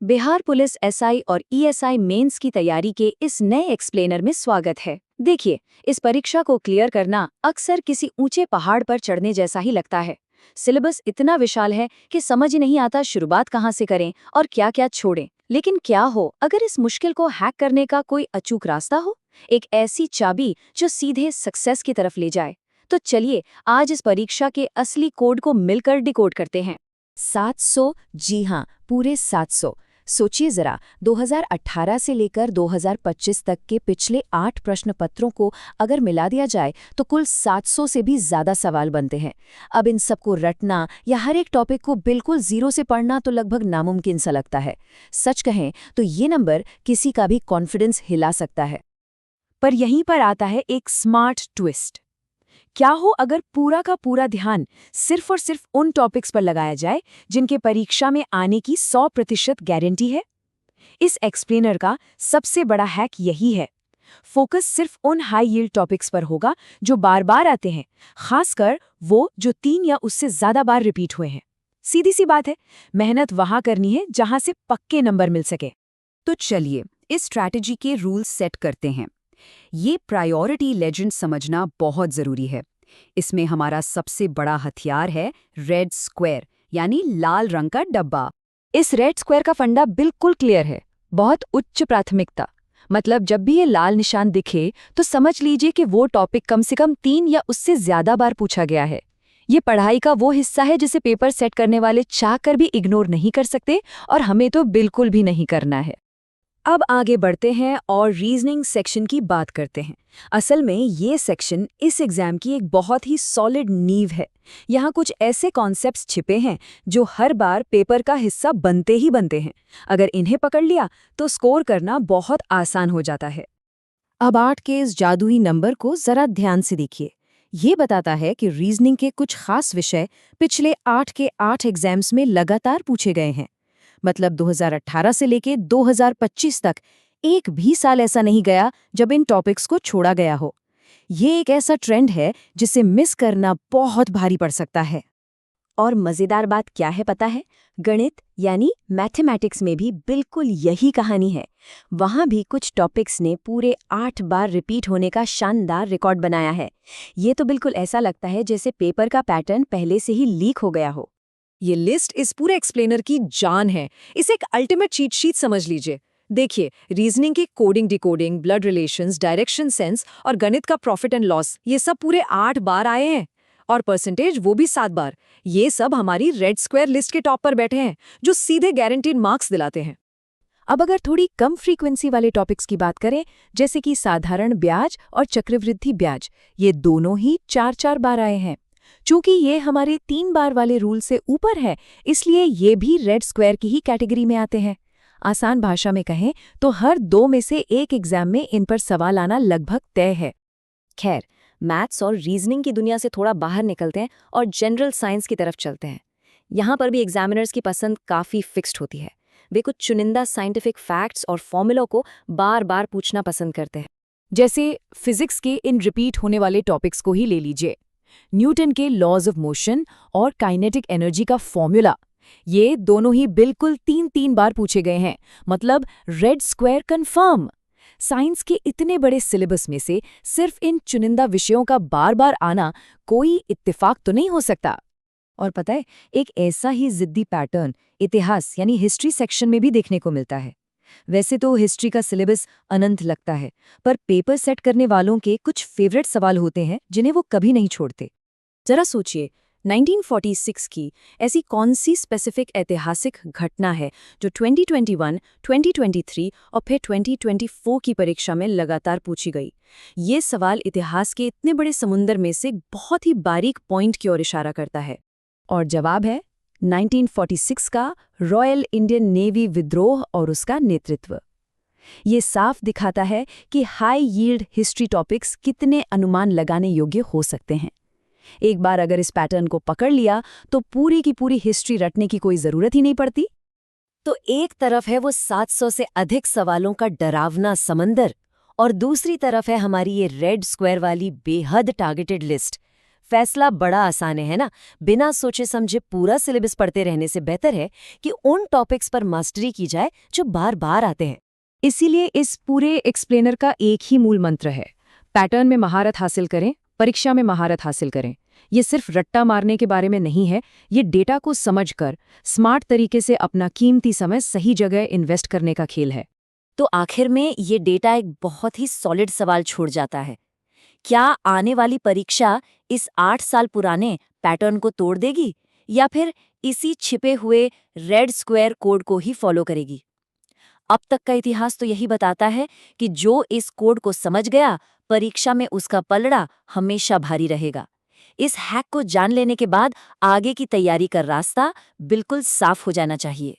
Bihar police SI और ESI mains की तैयारी के इस नए एक्सप्लेनर में स्वागत है। देखिए, इस परीक्षा को क्लियर करना अक्सर किसी ऊंचे पहाड़ पर चढ़ने जैसा ही लगता है। सिलेबस इतना विशाल है कि समझ ही नहीं आता शुरुआत कहाँ से करें और क्या-क्या छोड़ें। लेकिन क्या हो अगर इस मुश्किल को हैक करने का कोई अचूक रास्ता हो, एक ऐसी चाबी जो सीधे सक्सेस की तरफ ले जाए। तो चलिए आज इस परीक्षा के असली कोड को मिलकर डिकोड करते हैं। 700, जी हाँ, पूरे 700। सोचिए जरा, 2018 से लेकर 2025 तक के पिछले 8 प्रश्न पत्रों को अगर मिला दिया जाए तो कुल 700 से भी ज्यादा सवाल बनते हैं। अब इन सबको रटना या हर एक टॉपिक को बिल्कुल जीरो से पढ़ना तो लगभग नामुमकिन सा लगता है। सच कहें तो ये नंबर किसी का भी कॉन्फिडेंस हिला सकता है। पर यहीं पर आता है एक स्मार्ट ट्विस्ट। क्या हो अगर पूरा का पूरा ध्यान सिर्फ और सिर्फ उन टॉपिक्स पर लगाया जाए जिनके परीक्षा में आने की 100% गारंटी है। इस एक्सप्लेनर का सबसे बड़ा हैक यही है। फोकस सिर्फ उन हाई यील्ड टॉपिक्स पर होगा जो बार बार आते हैं, खासकर वो जो 3 या उससे ज्यादा बार रिपीट हुए हैं। सीधी सी बात है, मेहनत वहां करनी है जहां से पक्के नंबर मिल सके। तो चलिए इस स्ट्रैटेजी के रूल्स सेट करते हैं। ये प्रायोरिटी लेजेंड समझना बहुत जरूरी है। इसमें हमारा सबसे बड़ा हथियार है रेड स्क्वायर, यानी लाल रंग का डब्बा। इस रेड स्क्वायर का फंडा बिल्कुल क्लियर है, बहुत उच्च प्राथमिकता। मतलब जब भी ये लाल निशान दिखे तो समझ लीजिए कि वो टॉपिक कम से कम 3 या उससे ज्यादा बार पूछा गया है। ये पढ़ाई का वो हिस्सा है जिसे पेपर सेट करने वाले चाहकर भी इग्नोर नहीं कर सकते, और हमें तो बिल्कुल भी नहीं करना है। अब आगे बढ़ते हैं और रीजनिंग सेक्शन की बात करते हैं। असल में ये सेक्शन इस एग्जाम की एक बहुत ही सॉलिड नींव है। यहाँ कुछ ऐसे कॉन्सेप्ट्स छिपे हैं जो हर बार पेपर का हिस्सा बनते ही बनते हैं। अगर इन्हें पकड़ लिया तो स्कोर करना बहुत आसान हो जाता है। अब 8 के इस जादुई नंबर को जरा ध्यान से देखिए। ये बताता है कि रीजनिंग के कुछ खास विषय पिछले 8 के 8 एग्जाम्स में लगातार पूछे गए हैं। मतलब 2018 से लेके 2025 तक एक भी साल ऐसा नहीं गया जब इन टॉपिक्स को छोड़ा गया हो। ये एक ऐसा ट्रेंड है जिसे मिस करना बहुत भारी पड़ सकता है। और मजेदार बात क्या है पता है? गणित यानी मैथमेटिक्स में भी बिल्कुल यही कहानी है। वहां भी कुछ टॉपिक्स ने पूरे 8 बार रिपीट होने का शानदार रिकॉर्ड बनाया है। ये तो बिल्कुल ऐसा लगता है जैसे पेपर का पैटर्न पहले से ही लीक हो गया हो। ये लिस्ट इस पूरे एक्सप्लेनर की जान है। इसे एक अल्टीमेट चीट शीट समझ लीजिए। देखिए, रीजनिंग के coding, decoding, blood relations, direction sense और गणित का प्रॉफिट एंड लॉस, ये सब पूरे 8 बार आए हैं। और परसेंटेज वो भी 7 बार। ये सब हमारी रेड स्क्वायर लिस्ट के टॉप पर बैठे हैं, जो सीधे गारंटीड मार्क्स दिलाते हैं। अब अगर थोड़ी कम फ्रीक्वेंसी वाले टॉपिक्स की बात करें, जैसे कि साधारण ब्याज और चक्रवृद्धि ब्याज, ये दोनों ही 4-4 बार आए हैं। चूंकि ये हमारे 3 बार वाले रूल से ऊपर है, इसलिए ये भी रेड स्क्वायर की ही कैटेगरी में आते हैं। आसान भाषा में कहें तो हर 2 में से एक एग्जाम में इन पर सवाल आना लगभग तय है। खैर, मैथ्स और रीजनिंग की दुनिया से थोड़ा बाहर निकलते हैं और जनरल साइंस की तरफ चलते हैं। यहाँ पर भी एग्जामिनर्स की पसंद काफ़ी फिक्स्ड होती है। वे कुछ चुनिंदा साइंटिफिक फैक्ट्स और फॉर्मूलों को बार बार पूछना पसंद करते हैं। जैसे फिजिक्स के इन रिपीट होने वाले टॉपिक्स को ही ले लीजिए। न्यूटन के लॉज ऑफ मोशन और काइनेटिक एनर्जी का फॉर्मूला, ये दोनों ही बिल्कुल 3-3 बार पूछे गए हैं। मतलब रेड स्क्वायर कंफर्म। साइंस के इतने बड़े सिलेबस में से सिर्फ इन चुनिंदा विषयों का बार बार आना कोई इत्तेफाक तो नहीं हो सकता। और पता है, एक ऐसा ही जिद्दी पैटर्न इतिहास यानी हिस्ट्री सेक्शन में भी देखने को मिलता है। वैसे तो हिस्ट्री का सिलेबस अनंत लगता है, पर पेपर सेट करने वालों के कुछ फेवरेट सवाल होते हैं जिन्हें वो कभी नहीं छोड़ते। जरा सोचिए, 1946 की ऐसी कौन सी स्पेसिफिक ऐतिहासिक घटना है जो 2021, 2023 और फिर 2024 की परीक्षा में लगातार पूछी गई। ये सवाल इतिहास के इतने बड़े समुंदर में से बहुत ही बारीक पॉइंट की ओर इशारा करता है। और जवाब है 1946 का रॉयल इंडियन नेवी विद्रोह और उसका नेतृत्व। ये साफ दिखाता है कि हाई यील्ड हिस्ट्री टॉपिक्स कितने अनुमान लगाने योग्य हो सकते हैं। एक बार अगर इस पैटर्न को पकड़ लिया तो पूरी की पूरी हिस्ट्री रटने की कोई जरूरत ही नहीं पड़ती। तो एक तरफ है वो 700 से अधिक सवालों का डरावना समंदर, और दूसरी तरफ है हमारी ये रेड स्क्वायर वाली बेहद टारगेटेड लिस्ट। फैसला बड़ा आसान है ना। बिना सोचे समझे पूरा सिलेबस पढ़ते रहने से बेहतर है कि उन टॉपिक्स पर मास्टरी की जाए जो बार बार आते हैं। इसीलिए इस पूरे एक्सप्लेनर का एक ही मूल मंत्र है, पैटर्न में महारत हासिल करें, परीक्षा में महारत हासिल करें। ये सिर्फ रट्टा मारने के बारे में नहीं है, ये डेटा को समझकर स्मार्ट तरीके से अपना कीमती समय सही जगह इन्वेस्ट करने का खेल है। तो आखिर में ये डेटा एक बहुत ही सॉलिड सवाल छोड़ जाता है। क्या आने वाली परीक्षा इस 8 साल पुराने पैटर्न को तोड़ देगी या फिर इसी छिपे हुए रेड स्क्वायर कोड को ही फॉलो करेगी? अब तक का इतिहास तो यही बताता है कि जो इस कोड को समझ गया, परीक्षा में उसका पलड़ा हमेशा भारी रहेगा। इस हैक को जान लेने के बाद आगे की तैयारी का रास्ता बिल्कुल साफ हो जाना चाहिए।